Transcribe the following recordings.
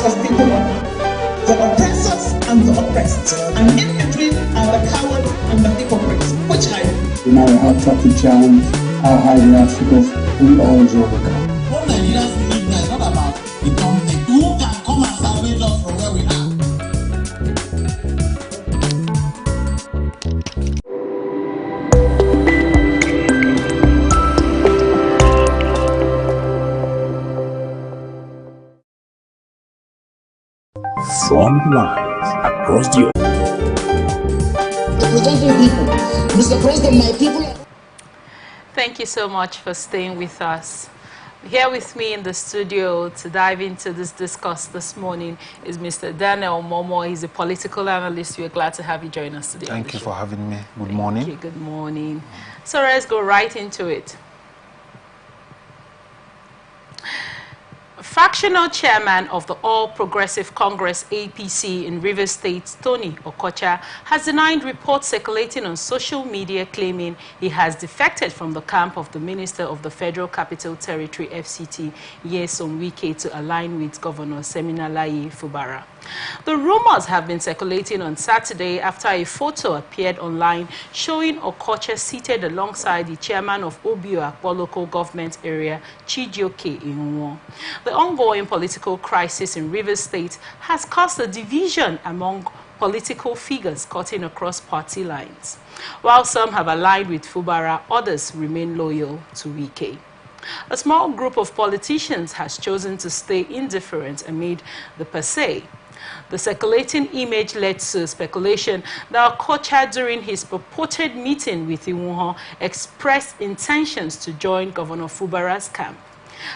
as people the oppressors and the oppressed, and in between are the coward and the hypocrites. Which are you? No matter how tough the challenge, how high the obstacles, we always overcome. What Nigerians believe that it's not about the company. Who can come and salvage us from where we are? Front lines across the Representing people, Mr. President, my people. Thank you so much for staying with us. Here with me in the studio to dive into this discourse this morning is Mr. Daniel Momo. He's a political analyst. We're glad to have you join us today. Thank you for having me. Good morning. Thank you. Good morning. So let's go right into it. Fractional chairman of the All Progressive Congress APC in Rivers State, Tony Okocha, has denied reports circulating on social media claiming he has defected from the camp of the Minister of the Federal Capital Territory FCT, Nyesom Wike, to align with Governor Seminalayi Fubara. The rumors have been circulating on Saturday after a photo appeared online showing Okocha seated alongside the chairman of Obioakpo local government area, Chijioke Inwo. The ongoing political crisis in Rivers State has caused a division among political figures cutting across party lines. While some have aligned with Fubara, others remain loyal to Wike. A small group of politicians has chosen to stay indifferent amid the per se. The circulating image led to speculation that Okocha, during his purported meeting with Iwuho, expressed intentions to join Governor Fubara's camp.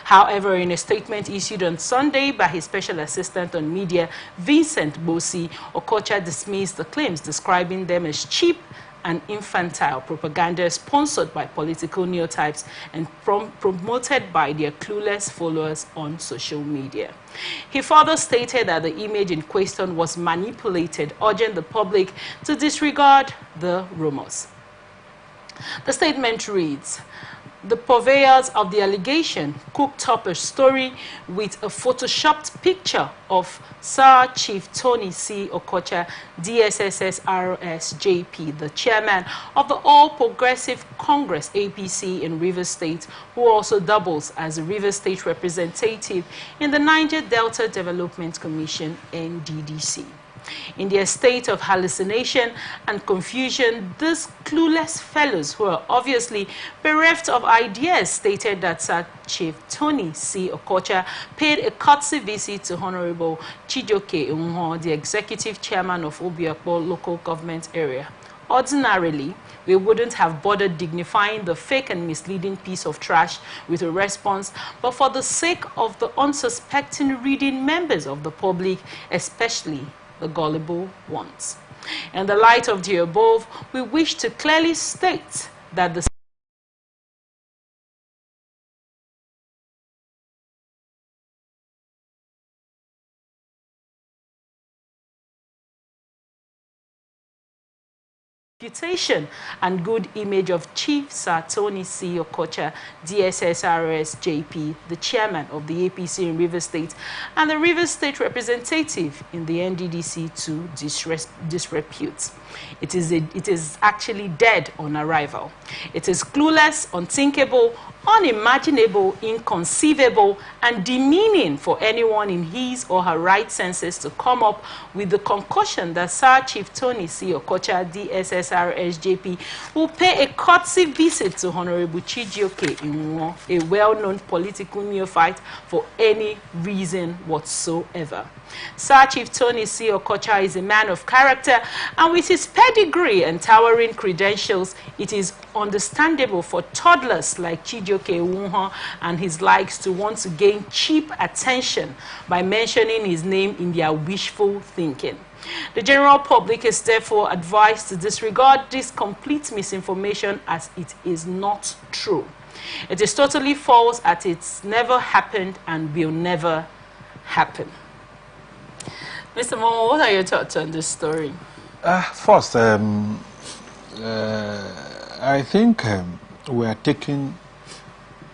However, in a statement issued on Sunday by his special assistant on media, Vincent Bosi, Okocha dismissed the claims, describing them as cheap and infantile propaganda sponsored by political neotypes and promoted by their clueless followers on social media. He further stated that the image in question was manipulated, urging the public to disregard the rumors. The statement reads, "The purveyors of the allegation cooked up a story with a photoshopped picture of Sir Chief Tony C. Okocha, DSSSRS-JP, the chairman of the All Progressive Congress APC in Rivers State, who also doubles as a Rivers State representative in the Niger Delta Development Commission, NDDC. In their state of hallucination and confusion, these clueless fellows, who are obviously bereft of ideas, stated that Sir Chief Tony C. Okocha paid a courtesy visit to Honorable Chijioke Inwo, the executive chairman of Obioakpo local government area. Ordinarily, we wouldn't have bothered dignifying the fake and misleading piece of trash with a response, but for the sake of the unsuspecting reading members of the public, especially the gullible ones. In the light of the above, we wish to clearly state that the reputation and good image of Chief Sir Tony C. Okocha, DSSRS-JP, the chairman of the APC in Rivers State, and the Rivers State representative in the NDDC to disrepute. It is actually dead on arrival. It is clueless, unthinkable, unimaginable, inconceivable, and demeaning for anyone in his or her right senses to come up with the concussion that Sir Chief Tony C. Okocha, DSSRS-JP, will pay a courtesy visit to Honorable Chijioke Inwo, a well-known political neophyte, for any reason whatsoever. Sir Chief Tony C. Okocha is a man of character, and with his pedigree and towering credentials, it is understandable for toddlers like Chijioke Inwo and his likes to want to gain cheap attention by mentioning his name in their wishful thinking. The general public is therefore advised to disregard this complete misinformation as it is not true. It is totally false, as it's never happened and will never happen. Mr. Momo, what are your thoughts on this story? First, I think we are taking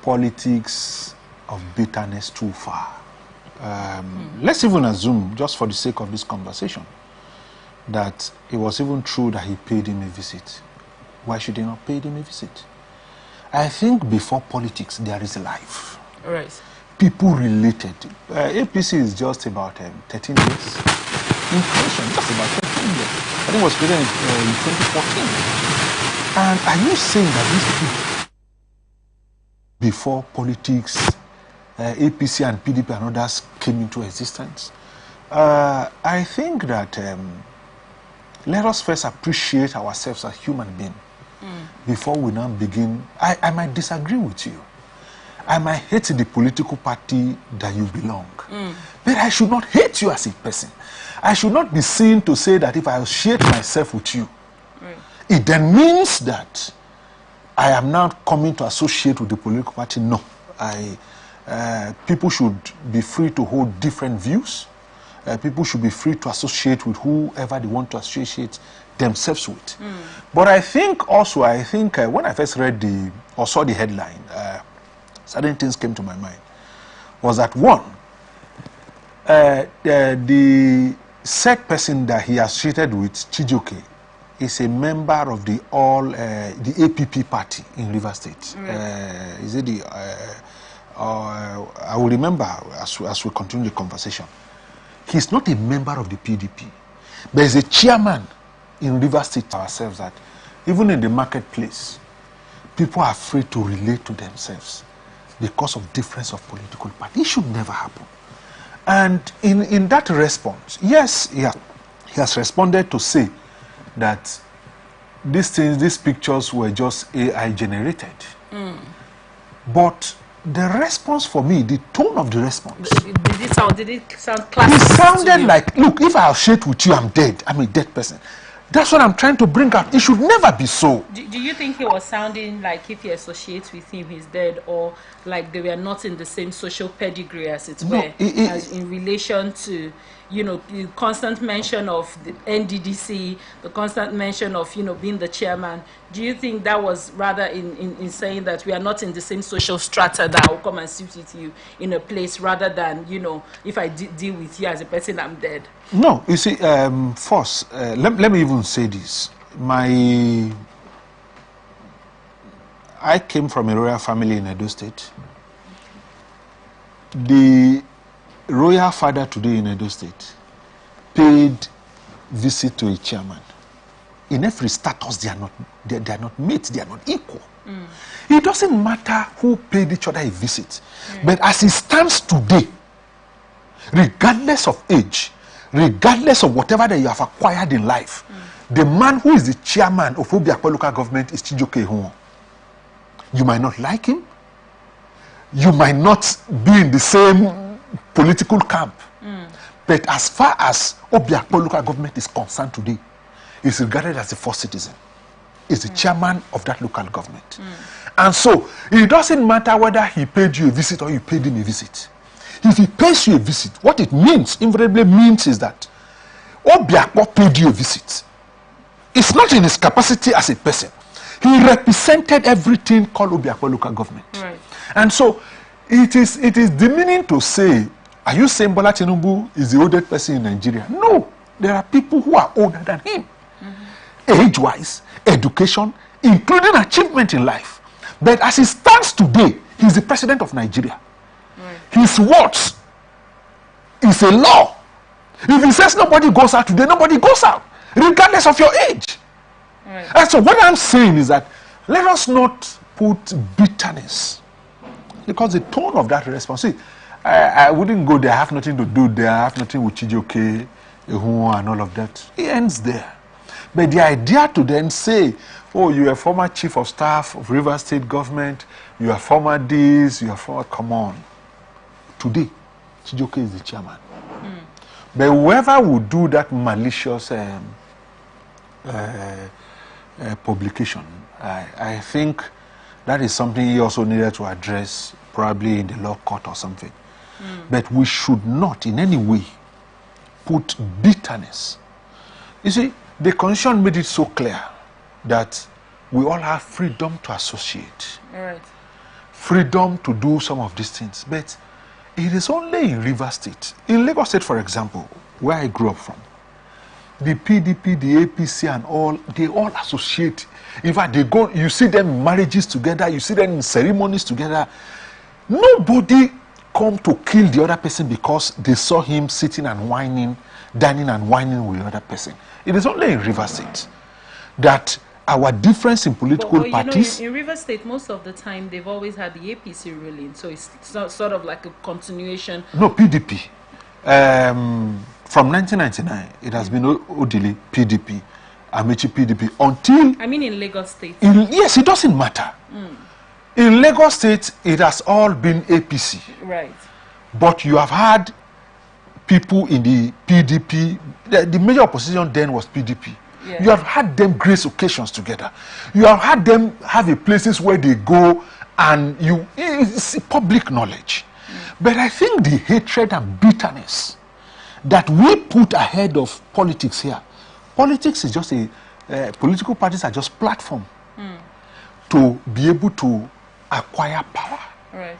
politics of bitterness too far. let's even assume, just for the sake of this conversation, that it was even true that he paid him a visit. Why should he not pay him a visit? I think before politics, there is life. Right. People related. APC is just about 13 years. In creation, just about 13 years. I think it was created in 2014. And are you saying that these people, before politics, APC and PDP and others came into existence? I think that let us first appreciate ourselves as human beings before we now begin. I might disagree with you. I might hate the political party that you belong. But I should not hate you as a person. I should not be seen to say that if I associate myself with you, it then means that I am now coming to associate with the political party. No. People should be free to hold different views. People should be free to associate with whoever they want to associate themselves with. But I think also, when I first read or saw the headline, certain things came to my mind. Was that one, the said person that he associated with, Chijioke, is a member of the APP party in River State. Is it I will remember as we continue the conversation. He's not a member of the PDP. There is a chairman in River State ourselves that even in the marketplace, people are afraid to relate to themselves because of difference of political party. It should never happen. And in that response, yes, he has responded to say that these pictures were just AI generated. But the response for me, the tone of the response. Did it sound classic? It sounded like, look, if I associate with you, I'm dead. I'm a dead person. That's what I'm trying to bring out. It should never be so. Do you think he was sounding like if he associates with him, he's dead, or like they were not in the same social pedigree, as it were, as in relation to, the constant mention of the NDDC, the constant mention of, being the chairman? Do you think that was rather in saying that we are not in the same social strata, that I will come and sit with you in a place, rather than, if I deal with you as a person, I'm dead? No, you see, first, let me even say this. I came from a royal family in Edo State. The royal father today in Edo State paid visit to a chairman. In every status, they are not mates, they are not equal. It doesn't matter who paid each other a visit. But as it stands today, regardless of age, regardless of whatever that you have acquired in life, the man who is the chairman of Obiakpo local government is Chijioke Ehunwo. You might not like him. You might not be in the same political camp. But as far as Obiakpo local government is concerned today, is regarded as the first citizen. Is the chairman of that local government. And so, it doesn't matter whether he paid you a visit or you paid him a visit. If he pays you a visit, what it means, invariably means, is that Obiakpo paid you a visit. It's not in his capacity as a person. He represented everything called Obiakpo local government. Right. And so, it is demeaning to say, are you saying Bola Tinubu is the oldest person in Nigeria? No. There are people who are older than him. Age-wise, education, including achievement in life. But as he stands today, he's the president of Nigeria. His words is a law. If he says nobody goes out today, nobody goes out, regardless of your age. And so what I'm saying is that let us not put bitterness, because the tone of that response, see, I wouldn't go there, I have nothing to do there, I have nothing with Chijioke, Ehunwo and all of that. It ends there. But the idea to then say, oh, you are a former chief of staff of River State government, you are former this, you are former, come on. Today, Chijioke is the chairman. But whoever would do that malicious publication, I think that is something he also needed to address, probably in the law court or something. But we should not in any way put bitterness. You see, the Constitution made it so clear that we all have freedom to associate, freedom to do some of these things. But It is only in Rivers State. In Lagos State, for example, where I grew up from, the PDP, the APC, and all, they all associate. In fact, they go, you see them in marriages together, you see them in ceremonies together. Nobody come to kill the other person because they saw him sitting and whining, dining and whining with the other person. It is only in Rivers State that our difference in political parties. In Rivers State, most of the time they've always had the APC ruling, so it's sort of like a continuation. No, PDP. From 1999, it has been Odili PDP, Amici PDP until. I mean, in Lagos State. Yes, it doesn't matter. In Lagos State, it has all been APC. Right. But you have had people in the PDP. The major opposition then was PDP. Yeah. You have had them grace occasions together. You have had them have a places where they go, and it's public knowledge. But I think the hatred and bitterness that we put ahead of politics here, politics is just political parties are just platform to be able to acquire power, right,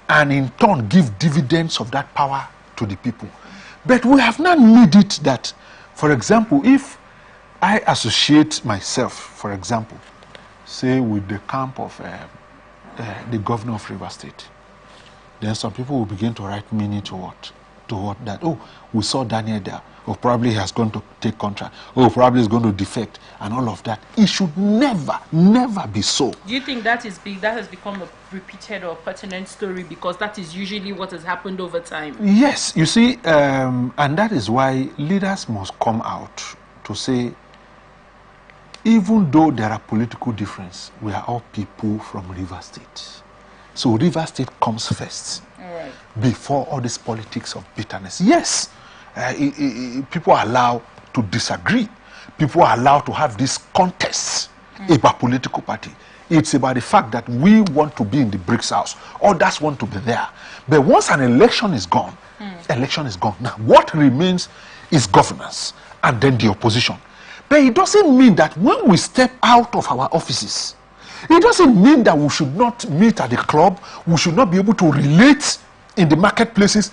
and in turn give dividends of that power to the people. But we have not made it that, for example, if I associate myself, for example, say with the camp of the governor of Rivers State, then some people will begin to write meaning to what that, oh, we saw Daniel there, or probably he has gone to take contract, or probably he's going to defect, and all of that. It should never be so. Do you think that has become a repeated or pertinent story, because that is usually what has happened over time? Yes, you see, and that is why leaders must come out to say, even though there are political differences, we are all people from Rivers State. So Rivers State comes first, right, before all this politics of bitterness. Yes, people are allowed to disagree. People are allowed to have these contests about political party. It's about the fact that we want to be in the BRICS house. Others want to be there. But once an election is gone, election is gone. Now, what remains is governance and then the opposition. But it doesn't mean that when we step out of our offices, it doesn't mean that we should not meet at the club, we should not be able to relate in the marketplaces.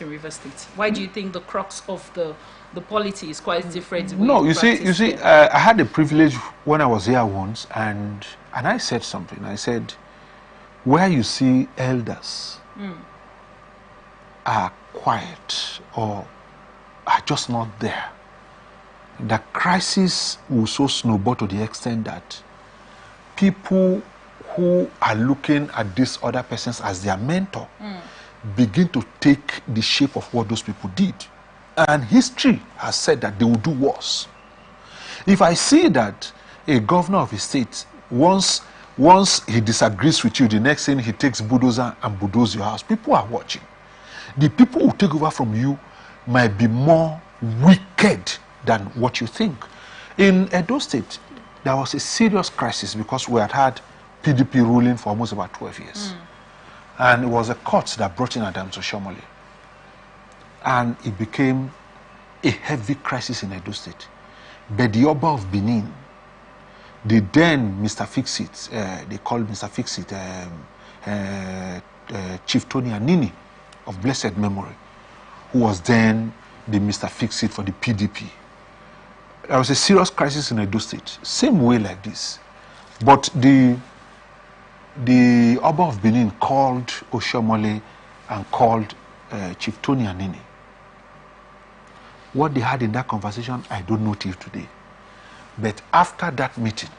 In River State, why do you think the crux of the polity is quite different? No, you see, I had the privilege when I was here once, and I said something. I said, where you see elders are quiet or are just not there, the crisis will so snowball to the extent that people who are looking at these other persons as their mentor begin to take the shape of what those people did. And history has said that they will do worse. If I see that a governor of a state, once he disagrees with you, the next thing he takes bulldozer and bulldozes your house, people are watching. The people who take over from you might be more wicked than what you think. In Edo State, there was a serious crisis because we had PDP ruling for almost about 12 years. And it was a court that brought in Adams Oshomole. And it became a heavy crisis in Edo State. But the Oba of Benin, the then Mr. Fixit, they called Mr. Fixit Chief Tony Anini of blessed memory, who was then the Mr. Fixit for the PDP. There was a serious crisis in Edo State, same way like this. But the Oba of Benin called Oshomole and called Chief Tony Anini. What they had in that conversation, I don't know till today. But after that meeting,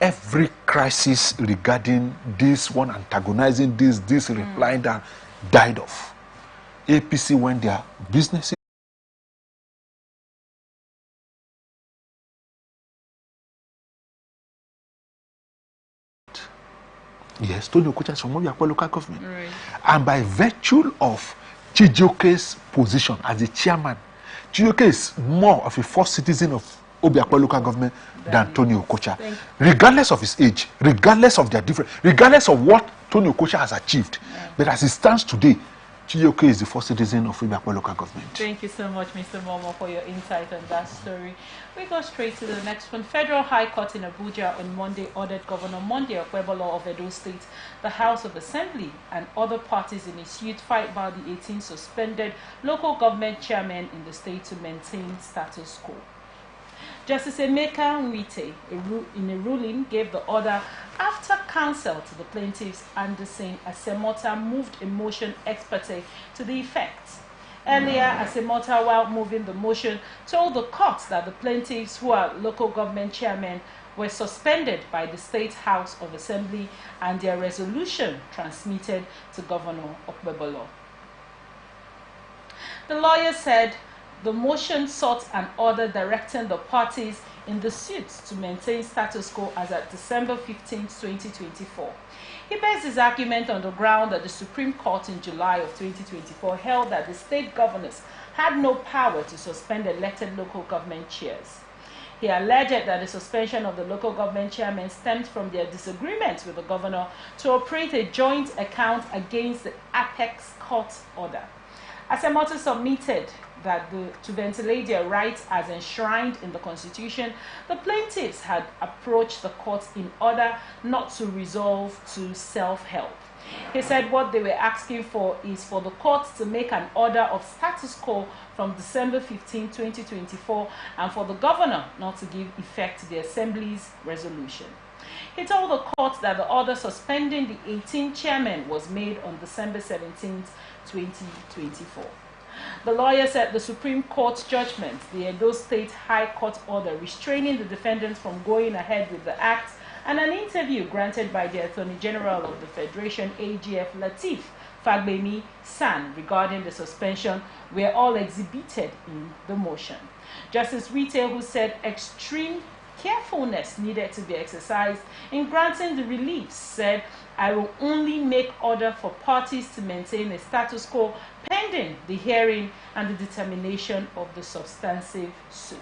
every crisis regarding this one antagonizing this replying that died off. APC went their businesses. Yes, Tony Okocha is from Obiakpor local government. Right. And by virtue of Chijioke's position as the chairman, Chijioke is more of a first citizen of Obiakpor local government than Tony Okocha. Regardless of his age, regardless of their difference, regardless of what Tony Okocha has achieved. Yeah. But as it stands today, Chijioke is the first citizen of Ibakwe local government. Thank you so much, Mr. Momo, for your insight on that story. We go straight to the next one. Federal High Court in Abuja on Monday ordered Governor Monday Okwebolo of Edo State, the House of Assembly, and other parties in a suit filed by the 18 suspended local government chairmen in the state to maintain status quo. Justice Emeka Nwite, in a ruling, gave the order after counsel to the plaintiffs, Anderson Asemota, moved a motion ex parte to the effect. Earlier, Asemota, while moving the motion, told the court that the plaintiffs, who are local government chairmen, were suspended by the State House of Assembly and their resolution transmitted to Governor Okwebolo. The lawyer said the motion sought an order directing the parties in the suit to maintain status quo as at December 15, 2024. He based his argument on the ground that the Supreme Court in July of 2024 held that the state governors had no power to suspend elected local government chairs. He alleged that the suspension of the local government chairmen stemmed from their disagreements with the governor to operate a joint account against the Apex Court order. Asemota submitted that to ventilate their rights as enshrined in the Constitution, the plaintiffs had approached the court in order not to resolve to self-help. He said what they were asking for is for the court to make an order of status quo from December 15, 2024, and for the governor not to give effect to the Assembly's resolution. He told the court that the order suspending the 18 chairmen was made on December 17, 2024. The lawyer said the Supreme Court judgment, the Edo State High Court order restraining the defendants from going ahead with the act, and an interview granted by the Attorney General of the Federation, AGF Lateef Fagbemi San, regarding the suspension were all exhibited in the motion. Justice Rite, who said extreme carefulness needed to be exercised in granting the relief, said, "I will only make order for parties to maintain a status quo pending the hearing and the determination of the substantive suit."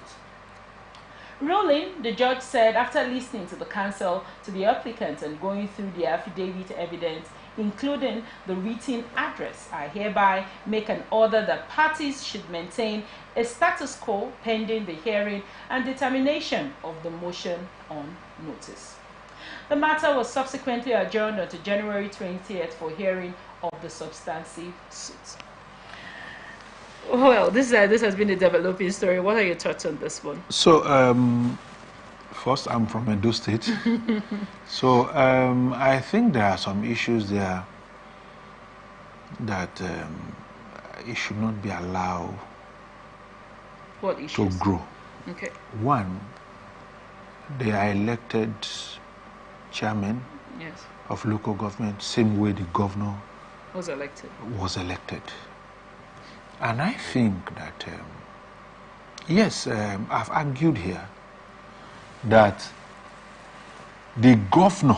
Ruling, the judge said, after listening to the counsel to the applicant and going through the affidavit evidence, including the written address, I hereby make an order that parties should maintain a status quo pending the hearing and determination of the motion on notice. The matter was subsequently adjourned until January 20th for hearing of the substantive suit. Well, this has been a developing story. What are your thoughts on this one? So, first, I'm from Edo State. So, I think there are some issues there that it should not be allowed What issues? to grow. Okay. One, they are elected chairman Yes. of local government, same way the governor Was elected. was elected. And I think that, yes, I've argued here that the governor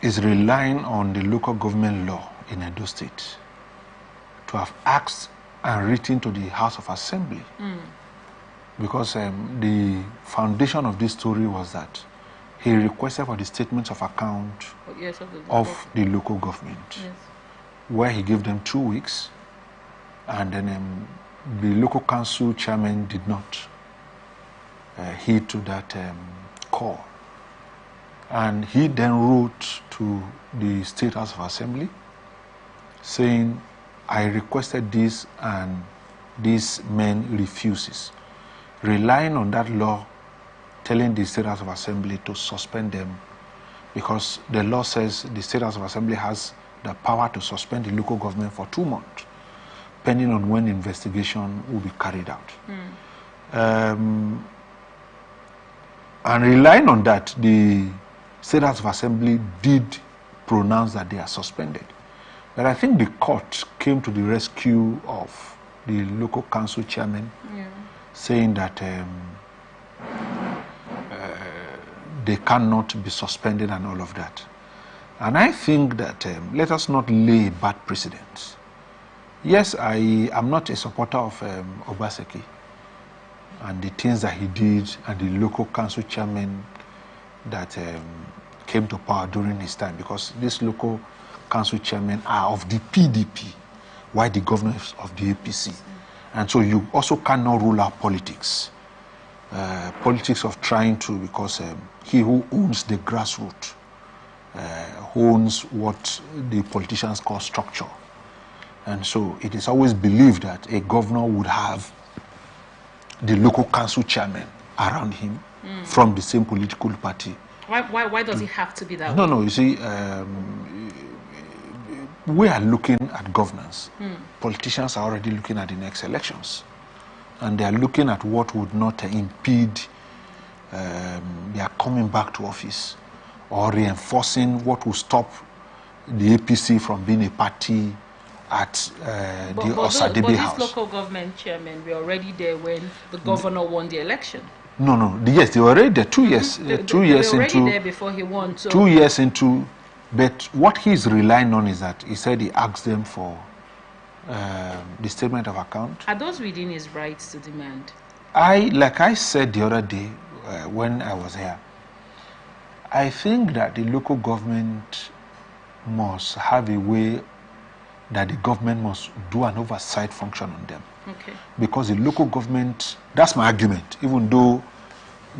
is relying on the local government law in Edo State to have asked and written to the House of Assembly. Because the foundation of this story was that he requested for the statements of account Yes, of the local government, yes. where he gave them 2 weeks, and then the local council chairman did not heed to that call. And he then wrote to the State House of Assembly saying, I requested this and this man refuses, relying on that law, telling the State House of Assembly to suspend them, because the law says the State House of Assembly has the power to suspend the local government for 2 months, depending on when investigation will be carried out. And relying on that, the State House of Assembly did pronounce that they are suspended. But I think the court came to the rescue of the local council chairman, saying that they cannot be suspended and all of that. And I think that let us not lay a bad precedent. Yes, I am not a supporter of Obaseki and the things that he did and the local council chairman that came to power during his time, because these local council chairmen are of the PDP. why the governor is of the APC. And so you also cannot rule out politics. Politics of trying to, because he who owns the grassroots owns what the politicians call structure. And so it is always believed that a governor would have the local council chairman around him from the same political party. Why does it have to be that way? No, you see, we are looking at governance. Politicians are already looking at the next elections. And they are looking at what would not impede their coming back to office, or reinforcing what will stop the APC from being a party at the Osadebe House. But these local government chairmen were already there when the governor won the election. No. Yes, they were already there 2 years. They years were already into there before he won. So 2 years into, but what he's relying on is that he said he asked them for the statement of account. Are those within his rights to demand? Like I said the other day when I was here, I think that the local government must have a way that the government must do an oversight function on them. Okay. Because the local government, that's my argument, even though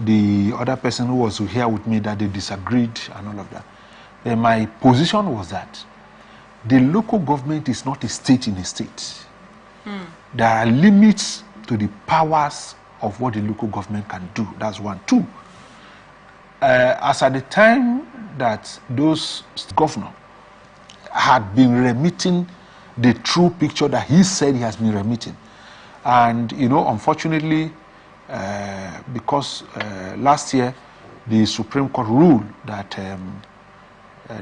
the other person who was here with me that they disagreed and all of that. Then my position was that the local government is not a state in a state. There are limits to the powers of what the local government can do. That's one. Two, as at the time that those governors had been remitting the true picture that he said he has been remitting. And, you know, unfortunately, because last year the Supreme Court ruled that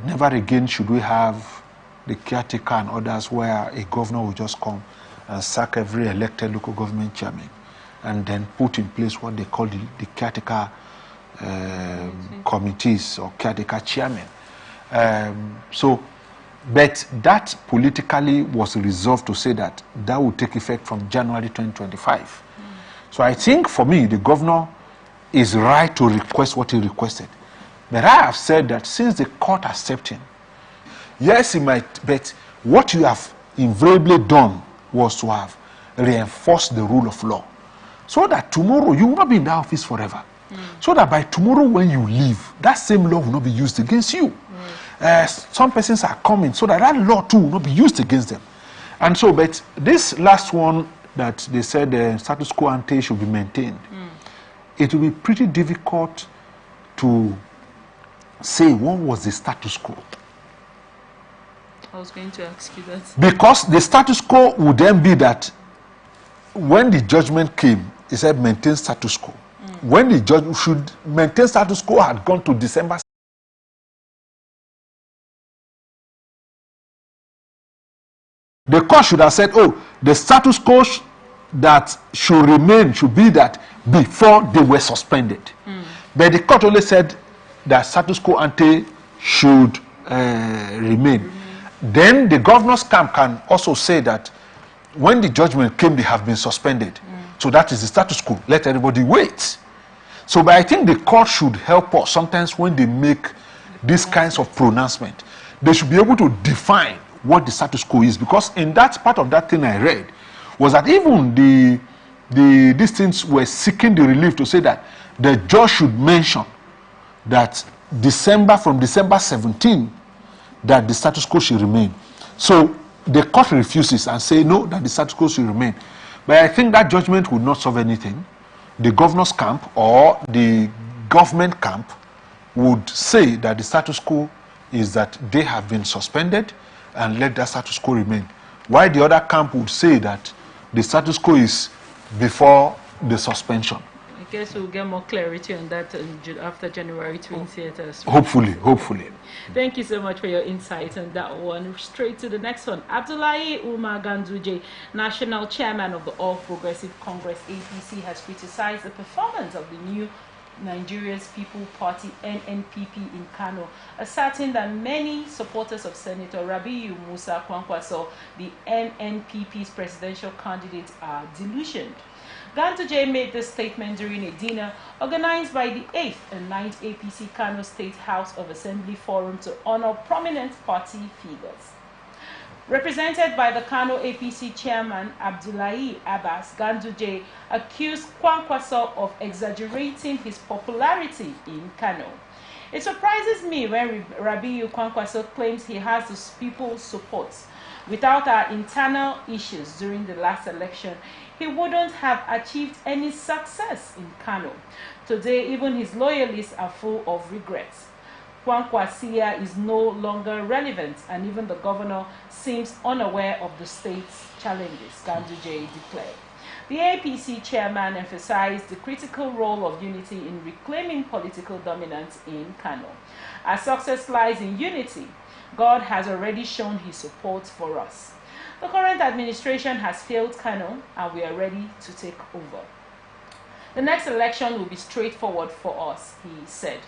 never again should we have the caretaker and others where a governor will just come and sack every elected local government chairman and then put in place what they call the caretaker committees or caretaker chairman. But that politically was resolved to say that that would take effect from January 2025. So I think for me, the governor is right to request what he requested. But I have said that since the court accepted him, yes, he might, but what you have invariably done was to have reinforced the rule of law. So that tomorrow you will not be in that office forever. So that by tomorrow when you leave, that same law will not be used against you. Some persons are coming so that that law too will not be used against them. And so, but this last one that they said the status quo ante should be maintained, it will be pretty difficult to say what was the status quo. I was going to ask you that. Because the status quo would then be that when the judgment came, it said maintain status quo. When the judge should maintain status quo had gone to December. The court should have said, oh, the status quo that should remain should be that before they were suspended. But the court only said that status quo ante should remain. Then the governor's camp can also say that when the judgment came, they have been suspended. So that is the status quo. Let everybody wait. So but I think the court should help us sometimes when they make these kinds of pronouncement. They should be able to define what the status quo is, because in that part of that thing I read was that even these things were seeking the relief to say that the judge should mention that from December 17 that the status quo should remain. So the court refuses and say no, that the status quo should remain. But I think that judgment would not solve anything. The governor's camp or the government camp would say that the status quo is that they have been suspended and let that status quo remain. While the other camp would say that the status quo is before the suspension. I guess we'll get more clarity on that after January 20th as well. Hopefully. Thank you so much for your insight on that one. Straight to the next one. Abdullahi Umar Ganduje, National Chairman of the All Progressive Congress APC, has criticized the performance of the new Nigeria's People Party NNPP in Kano, asserting that many supporters of Senator Rabiu Musa Kwankwaso, the NNPP's presidential candidate, are delusioned. Ganduje made this statement during a dinner organized by the 8th and 9th APC Kano State House of Assembly Forum to honor prominent party figures. Represented by the Kano APC chairman Abdullahi Abbas, Ganduje accused Kwankwaso of exaggerating his popularity in Kano. It surprises me when Rabiu Kwankwaso claims he has the people's support. Without our internal issues during the last election, he wouldn't have achieved any success in Kano. Today, even his loyalists are full of regrets. Kwankwasia is no longer relevant, and even the governor seems unaware of the state's challenges, Ganduje declared. The APC chairman emphasized the critical role of unity in reclaiming political dominance in Kano. Our success lies in unity. God has already shown his support for us. The current administration has failed Kano, and we are ready to take over. The next election will be straightforward for us, he said.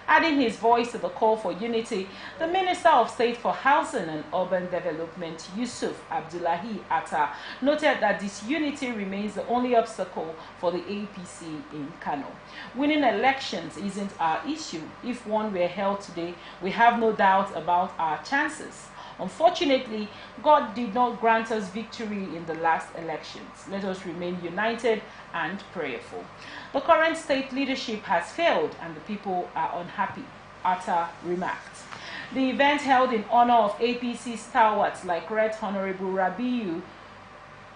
Adding his voice to the call for unity, the Minister of State for Housing and Urban Development, Yusuf Abdullahi Atta, noted that disunity remains the only obstacle for the APC in Kano. Winning elections isn't our issue. If one were held today, we have no doubt about our chances. Unfortunately, God did not grant us victory in the last elections. Let us remain united and prayerful. The current state leadership has failed and the people are unhappy, Atta remarked. The event held in honor of APC stalwarts like Right Honorable Rabiu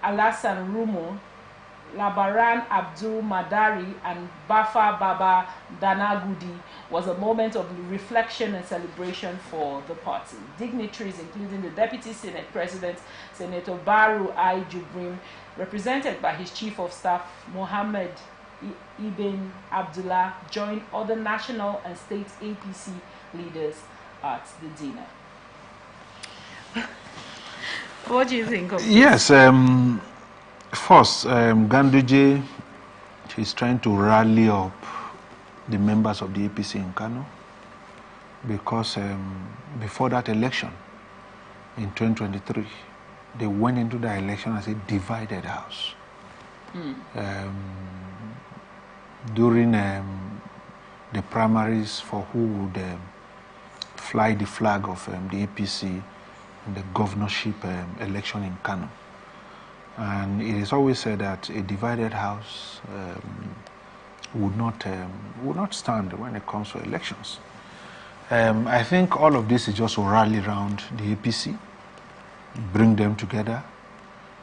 Alasan Rumo, Labaran Abdul Madari and Bafa Baba Danagudi was a moment of reflection and celebration for the party. Dignitaries, including the Deputy Senate President, Senator Baru I. Jubrim, represented by his Chief of Staff, Mohammed Ibn Abdullah, joined other national and state APC leaders at the dinner. What do you think of this? Yes, first, Ganduje is trying to rally up the members of the APC in Kano because before that election in 2023, they went into the election as a divided house. During the primaries for who would fly the flag of the APC in the governorship election in Kano. And it is always said that a divided house would not stand when it comes to elections. I think all of this is just to rally around the APC, bring them together,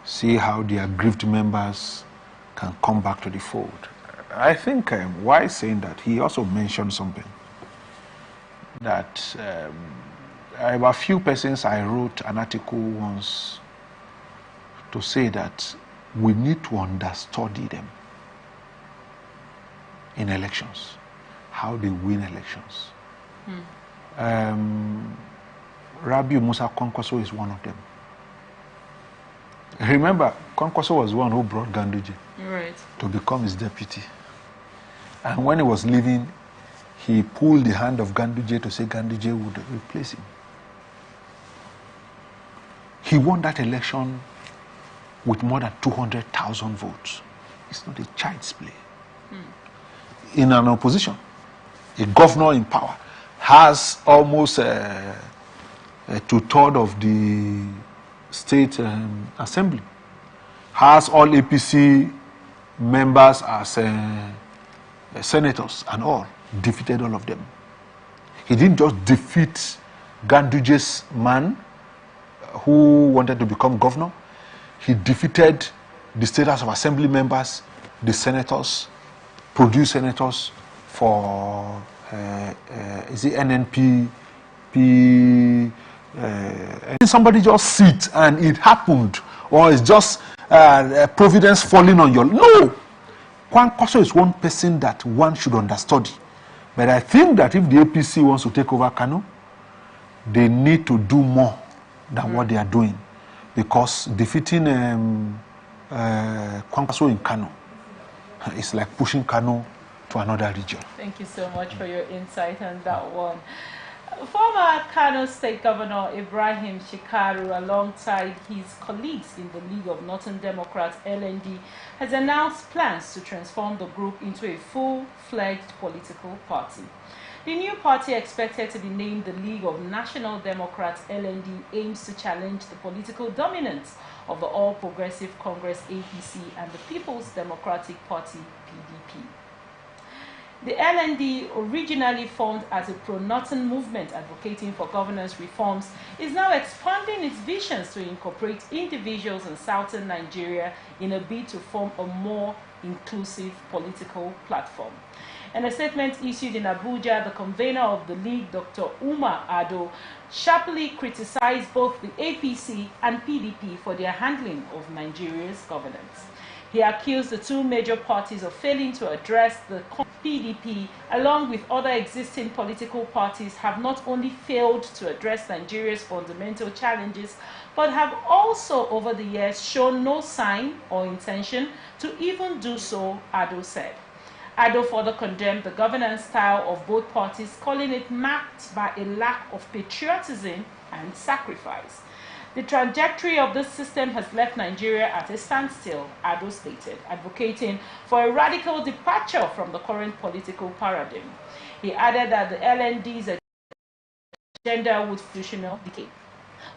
see how the aggrieved members can come back to the fold. I think why saying that, he also mentioned something that about a few persons, I wrote an article once to say that we need to understudy them in elections, how they win elections. Rabiu Musa Kwankwaso is one of them. Remember, Kwankwaso was the one who brought Ganduje to become his deputy. And when he was leaving, he pulled the hand of Ganduje to say Ganduje would replace him. He won that election with more than 200,000 votes. It's not a child's play. In an opposition, a governor in power has almost a two-thirds of the state assembly, has all APC members as senators and all, defeated all of them. He didn't just defeat Ganduje's man who wanted to become governor. He defeated the state House of Assembly members, the senators, produced senators for is it NNP? Somebody just sit and it happened, or it's just providence falling on your... No! Kwankwaso is one person that one should understudy. But I think that if the APC wants to take over Kano, they need to do more than what they are doing. Because defeating Kwankwaso in Kano is like pushing Kano to another region. Thank you so much for your insight on that one. Former Kano State Governor Ibrahim Shekaru, alongside his colleagues in the League of Northern Democrats, LND, has announced plans to transform the group into a full-fledged political party. The new party, expected to be named the League of National Democrats (LND), aims to challenge the political dominance of the All Progressive Congress (APC) and the People's Democratic Party (PDP). The LND, originally formed as a pro-Northern movement advocating for governance reforms, is now expanding its visions to incorporate individuals in southern Nigeria in a bid to form a more inclusive political platform. In a statement issued in Abuja, the convener of the league, Dr. Umar Ado, sharply criticized both the APC and PDP for their handling of Nigeria's governance. He accused the two major parties of failing to address the PDP, along with other existing political parties, have not only failed to address Nigeria's fundamental challenges, but have also over the years shown no sign or intention to even do so, Ado said. Ado further condemned the governance style of both parties, calling it marked by a lack of patriotism and sacrifice. The trajectory of this system has left Nigeria at a standstill, Ado stated, advocating for a radical departure from the current political paradigm. He added that the LND's agenda would functional decay.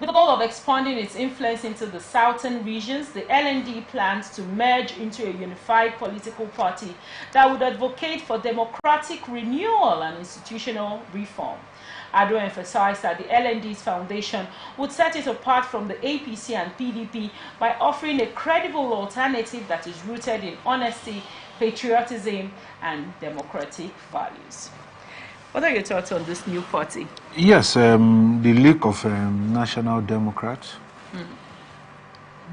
With the goal of expanding its influence into the southern regions, the LND plans to merge into a unified political party that would advocate for democratic renewal and institutional reform. Ado emphasized that the LND's foundation would set it apart from the APC and PDP by offering a credible alternative that is rooted in honesty, patriotism, and democratic values. What are your thoughts on this new party? Yes, the League of National Democrats.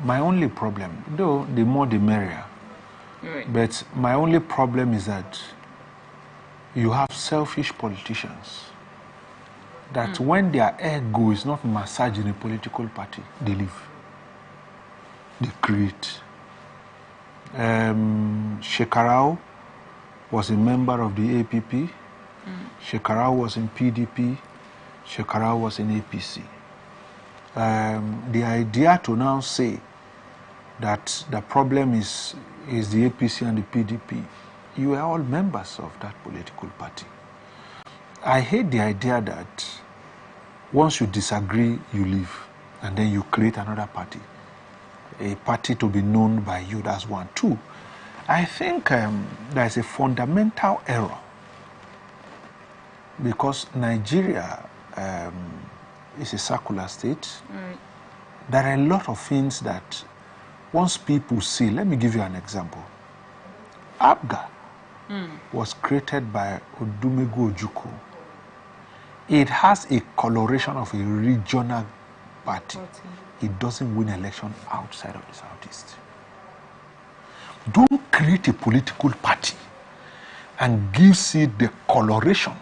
My only problem, though the more the merrier, Right. but my only problem is that you have selfish politicians that when their ego is not massaged in a political party, they leave. They create. Shekarau was a member of the APP. Shekarau was in PDP. Shekarau was in APC. The idea to now say that the problem is the APC and the PDP, you are all members of that political party. I hate the idea that once you disagree, you leave, and then you create another party. A party to be known by you, that's one. Two, I think there's a fundamental error because Nigeria is a secular state. Right. There are a lot of things that once people see, let me give you an example. ABGA was created by Odumegu Ojukwu. It has a coloration of a regional party. It doesn't win election outside of the Southeast. Don't create a political party and gives it the coloration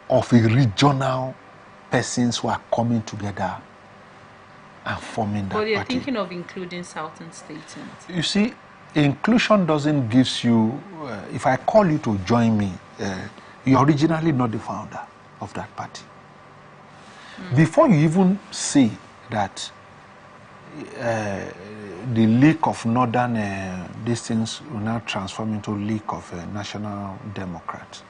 of a regional persons who are coming together and forming that But you're party. thinking of including southern states in it. You see, inclusion doesn't give you, if I call you to join me, you're originally not the founder of that party. Before you even say that the League of Northern these things will now transform into League of National Democrats,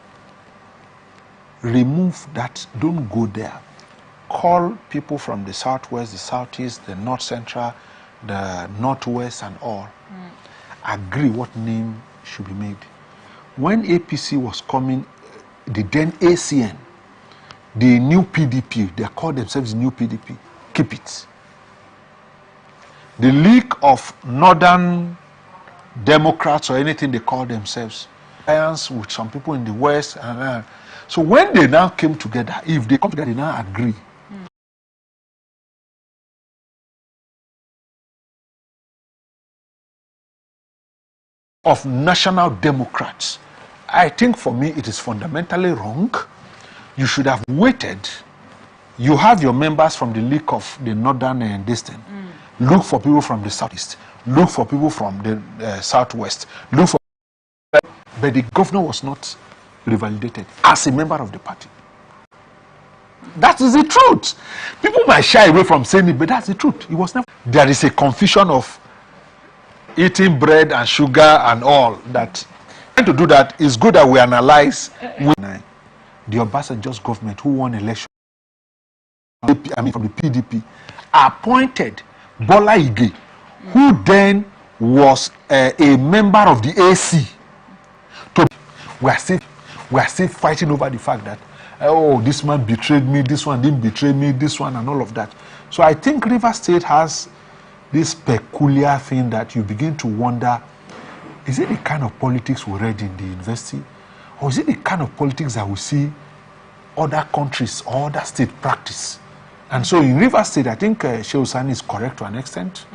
remove that, don't go there. Call people from the Southwest, the Southeast, the North Central, the Northwest and all. Agree what name should be made. When APC was coming, the then ACN, the new PDP, they called themselves the new PDP. Keep it. The League of Northern Democrats or anything they call themselves, alliance with some people in the West. So when they now came together, if they come together, they now agree. Of National Democrats, I think for me it is fundamentally wrong. You should have waited. You have your members from the League of the Northern and Distant. Look for people from the Southeast. Look for people from the Southwest. Look for. But the governor was not revalidated as a member of the party. That is the truth. People might shy away from saying it, but that's the truth. It was never. There is a confusion of eating bread and sugar and all that. To do that, it's good that we analyze. the Obasanjo's government, who won election, from the PDP, appointed Bola Ige, who then was a member of the AC. We are still fighting over the fact that, oh, this man betrayed me, this one didn't betray me, this one, and all of that. So I think Rivers State has this peculiar thing that you begin to wonder, is it the kind of politics we read in the university? Or is it the kind of politics that we see other countries or other states practice? And so in Rivers State, I think Shehu Sani is correct to an extent.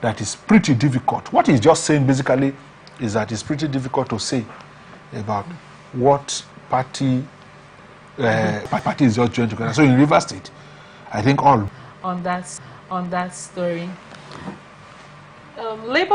That is pretty difficult. What he's just saying basically is that it's pretty difficult to say about what party is just joined together. So in Rivers State, I think all on that story. Labour